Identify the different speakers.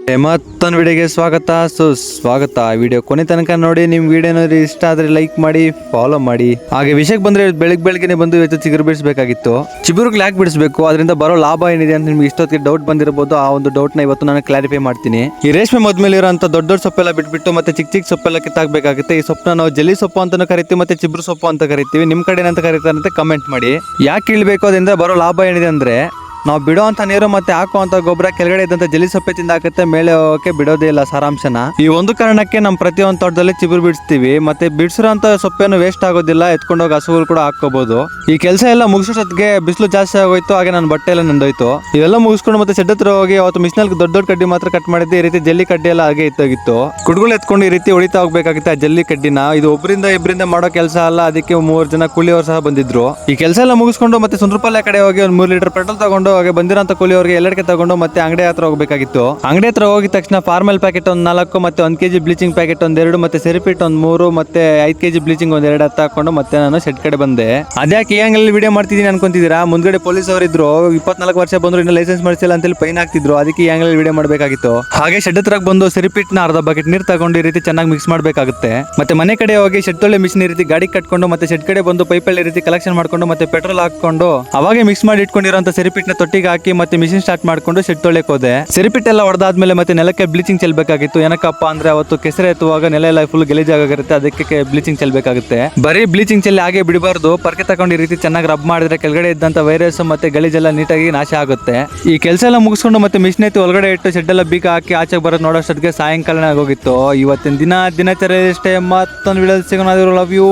Speaker 1: ಮತ್ತೊಂದು ವಿಡಿಯೋಗೆ ಸ್ವಾಗತ ಸುಸ್ವಾಗತ. ವಿಡಿಯೋ ಕೊನೆ ತನಕ ನೋಡಿ. ನಿಮ್ ವಿಡಿಯೋ ಏನಾದ್ರು ಇಷ್ಟ ಆದ್ರೆ ಲೈಕ್ ಮಾಡಿ, ಫಾಲೋ ಮಾಡಿ. ಹಾಗೆ ವಿಷಯಕ್ಕೆ ಬಂದ್ರೆ ಬೆಳಗ್ಗೆ ಬಂದು ಇವತ್ತು ಚಿಗುರು ಬಿಡಿಸಬೇಕಾಗಿತ್ತು. ಚಿಗುರುಗಳು ಯಾಕೆ ಬಿಡಿಸಬೇಕು, ಅದರಿಂದ ಬರೋ ಲಾಭ ಏನಿದೆ ಅಂತ ನಿಮ್ಗೆ ಇಷ್ಟೊತ್ತಿಗೆ ಡೌಟ್ ಬಂದಿರಬಹುದು. ಆ ಒಂದು ಡೌಟ್ ನ ಇವತ್ತು ನಾನು ಕ್ಲಾರಿಫೈ ಮಾಡ್ತೀನಿ. ಈ ರೇಷ್ಮೆ ಮೊದ್ಮೇಲೆ ಇರೋಂಥ ದೊಡ್ಡ ಸೊಪ್ಪೆಲ್ಲ ಬಿಟ್ಬಿಟ್ಟು ಮತ್ತೆ ಚಿಕ್ಕ ಸೊಪ್ಪೆಲ್ಲ ಕಿತ್ತಾಗಬೇಕಾಗುತ್ತೆ. ಈ ಸೊಪ್ಪನ್ನ ನಾವು ಜಲ್ಲಿ ಸೊಪ್ಪು ಅಂತಾನು ಕರಿತೀವಿ, ಮತ್ತೆ ಚಿಬ್ರು ಸೊಪ್ಪು ಅಂತ ಕರಿತೀವಿ. ನಿಮ್ ಕಡೆ ಏನಂತ ಕರೀತಾರಂತೆ ಕಮೆಂಟ್ ಮಾಡಿ. ಯಾಕೆ ಇಳ್ಬೇಕು, ಅದರಿಂದ ಬರೋ ಲಾಭ ಏನಿದೆ ಅಂದ್ರೆ ನಾವು ಬಿಡುವಂತ ನೀರು ಮತ್ತೆ ಹಾಕುವಂತ ಗೊಬ್ಬರ ಕೆಳಗಡೆ ಇದ್ದಂತ ಜಲಿ ಸೊಪ್ಪೆ ತಿಂದಾಕತ್ತೆ, ಮೇಲೆ ಹೋಗಕ್ಕೆ ಬಿಡೋದೇ ಇಲ್ಲ ಸಾರಾಂಶನ. ಈ ಒಂದು ಕಾರಣಕ್ಕೆ ನಮ್ಮ ಪ್ರತಿಯೊಂದು ತೋಟದಲ್ಲಿ ಚಿಗುರು ಬಿಡಿಸ್ತೀವಿ. ಮತ್ತೆ ಬಿಡಿಸಿರೋಂತ ಸೊಪ್ಪೇನು ವೇಸ್ಟ್ ಆಗೋದಿಲ್ಲ, ಎತ್ಕೊಂಡೋಗಿ ಹಸುಗಳು ಕೂಡ ಹಾಕೋಬಹುದು. ಈ ಕೆಲಸ ಎಲ್ಲ ಮುಗಿಸೋಷ್ಟೊತ್ತಿಗೆ ಬಿಸಿಲು ಜಾಸ್ತಿ ಆಗೋಯ್ತು, ಹಾಗೆ ನನ್ನ ಬಟ್ಟೆ ಎಲ್ಲ ನಂದೋಯ್ತು. ಇವೆಲ್ಲ ಮುಗಿಸ್ಕೊಂಡು ಮತ್ತೆ ಶೆಡ್ ಹತ್ರ ಹೋಗಿ ಅವತ್ತು ಮಿಷನಲ್ಲಿ ದೊಡ್ಡ ಕಡ್ಡಿ ಮಾತ್ರ ಕಟ್ ಮಾಡಿದ್ದೆ. ಈ ರೀತಿ ಜಲ್ಲಿ ಕಡ್ಡಿ ಎಲ್ಲ ಹಾಗೆ ಇತ್ತೋಗಿತ್ತು. ಕುಡ್ಗಳು ಎತ್ಕೊಂಡು ಈ ರೀತಿ ಹೊಡಿತಾ ಹೋಗ್ಬೇಕಾಗಿತ್ತು ಆ ಜಲ್ಲಿ ಕಡ್ಡಿನ. ಇದು ಇಬ್ಬರಿಂದ ಮಾಡೋ ಕೆಲಸ ಅಲ್ಲ, ಅದಕ್ಕೆ 3 ಜನ ಕೂಲಿಯವರು ಸಹ ಬಂದಿದ್ರು. ಈ ಕೆಲಸ ಎಲ್ಲ ಮುಗಿಸ್ಕೊಂಡು ಮತ್ತೆ ಸುಂದ್ರಪಾಳ್ಯ ಕಡೆ ಹೋಗಿ ಒಂದು 3 ಲೀಟರ್ ಪೆಟ್ರೋಲ್ ತಗೊಂಡು ಹಾಗೆ ಬಂದಿರೋಂತ ಕೂಲಿಯವರಿಗೆ ಎಲ್ಲರಿಗೆ ತಗೊಂಡು ಮತ್ತೆ ಅಂಗಡಿ ಹತ್ರ ಹೋಗ್ಬೇಕಾಗಿತ್ತು. ಅಂಗಡಿ ಹತ್ರ ಹೋಗಿದ ತಕ್ಷಣ ಫಾರ್ಮಲ್ ಪ್ಯಾಕೆಟ್ ಒಂದು 4, ಮತ್ತೆ 1 kg ಬ್ಲೀಚಿಂಗ್ ಪ್ಯಾಕೆಟ್ ಒಂದು 2, ಮತ್ತೆ ಸೆರಿಪಿಟ್ ಒಂದು 3, ಮತ್ತೆ 5 kg ಬ್ಲೀಚಿಂಗ್ ಒಂದು 2 ಹಾಕೊಂಡು ಮತ್ತೆ ನಾನು ಶೆಡ್ ಕಡೆ ಬಂದೆ. ಅದ್ಯಾಕೆ ಈ ಅಂಗಲ್ಲಿ ವಿಡಿಯೋ ಮಾಡ್ತಿದ್ದೀನಿ ಅನ್ಕೊಂತಿದ್ದೀರಾ? ಮುಂದ್ಗಡೆ ಪೊಲೀಸ್ ಅವರು ಇದ್ರು, 24 ವರ್ಷ ಬಂದ್ರು ಇನ್ನು ಲೈಸೆನ್ಸ್ ಮಾಡಿಸಿಲ್ಲ ಅಂತೇಳಿ ಫೈನ್ ಹಾಕ್ತಿದ್ರು. ಅದಕ್ಕೆ ಈ ಅಂಗಲ್ಲಿ ವಿಡಿಯೋ ಮಾಡಬೇಕಾಗಿತ್ತು. ಹಾಗೆ ಶೆಡ್ ಹತ್ರ ಬಂದು ಸೆರಿಪಿಟ್ ನ ಅರ್ಧ ಬಕೆಟ್ ನೀರು ತಗೊಂಡು ಈ ರೀತಿ ಚೆನ್ನಾಗಿ ಮಿಕ್ಸ್ ಮಾಡಬೇಕಾಗುತ್ತೆ. ಮತ್ತೆ ಮನೆ ಕಡೆ ಹೋಗಿ ಶೆಡ್ ತೊಳೆ ಮಿಷಿನ್ ಈ ರೀತಿ ಗಾಡಿ ಕಟ್ಕೊಂಡು ಮತ್ತೆ ಶೆಡ್ ಕಡೆ ಬಂದು ಪೈಪಲ್ಲಿ ಈ ರೀತಿ ಕಲೆಕ್ಷನ್ ಮಾಡ್ಕೊಂಡು ಮತ್ತೆ ಪೆಟ್ರೋಲ್ ಹಾಕೊಂಡು ಅವಾಗೆ ಮಿಕ್ಸ್ ಮಾಡಿ ಇಟ್ಕೊಂಡಿರೋಂತ ಸೆರಿಪಿಟ್ ನ ತೊಟ್ಟಿಗೆ ಹಾಕಿ ಮತ್ತೆ ಮಿಷಿನ್ ಸ್ಟಾರ್ಟ್ ಮಾಡ್ಕೊಂಡು ಶೆಡ್ ತೊಳೆಕ್ ಹೋದೆ. ಸೆರಿಪಿಟ್ ಎಲ್ಲ ಹೊಡೆದಾದ್ಮೇಲೆ ಮತ್ತೆ ನೆಲಕ್ಕೆ ಬ್ಲೀಚಿಂಗ್ ಚೆಲ್ಬೇಕಾಗಿತ್ತು. ಏನಕ್ಕಪ್ಪ ಅಂದ್ರೆ ಅವತ್ತು ಕೆಸರೆ ಎತ್ತುವಾಗ ನೆಲ ಎಲ್ಲ ಫುಲ್ ಗಲೀಜಾಗಿರುತ್ತೆ, ಅದಕ್ಕೆ ಬ್ಲೀಚಿಂಗ್ ಚೆಲ್ಬೇಕಾಗುತ್ತೆ. ಬರೀ ಬ್ಲೀಚಿಂಗ್ ಚೆಲ್ಲಿ ಹಾಗೆ ಬಿಡಬಾರ್ದು. ಪರ್ಕೆ ತಗೊಂಡು ಈ ರೀತಿ ಚೆನ್ನಾಗಿ ರಬ್ ಮಾಡಿದ್ರೆ ಕೆಳಗಡೆ ಇದ್ದಂತ ವೈರಸ್ ಮತ್ತೆ ಗಲೀಜೆಲ್ಲ ನೀಟಾಗಿ ನಾಶ ಆಗುತ್ತೆ. ಈ ಕೆಲಸ ಎಲ್ಲ ಮುಗಿಸ್ಕೊಂಡು ಮತ್ತೆ ಮಿಷಿನ್ ಎತ್ತಿ ಒಳಗಡೆ ಇಟ್ಟು ಶೆಡ್ ಎಲ್ಲ ಬೀಗ ಹಾಕಿ ಆಚೆಗೆ ಬರೋದು ನೋಡೋಷ್ಟೊತ್ತಿಗೆ ಸಾಯಂಕಾಲ ಆಗೋಗಿತ್ತು. ಇವತ್ತಿನ ದಿನಚರಿ ಅಷ್ಟೇ. ಮತ್ತೊಂದು ವಿಡಿಯೋ ಸಿಗೋಣ. Love you.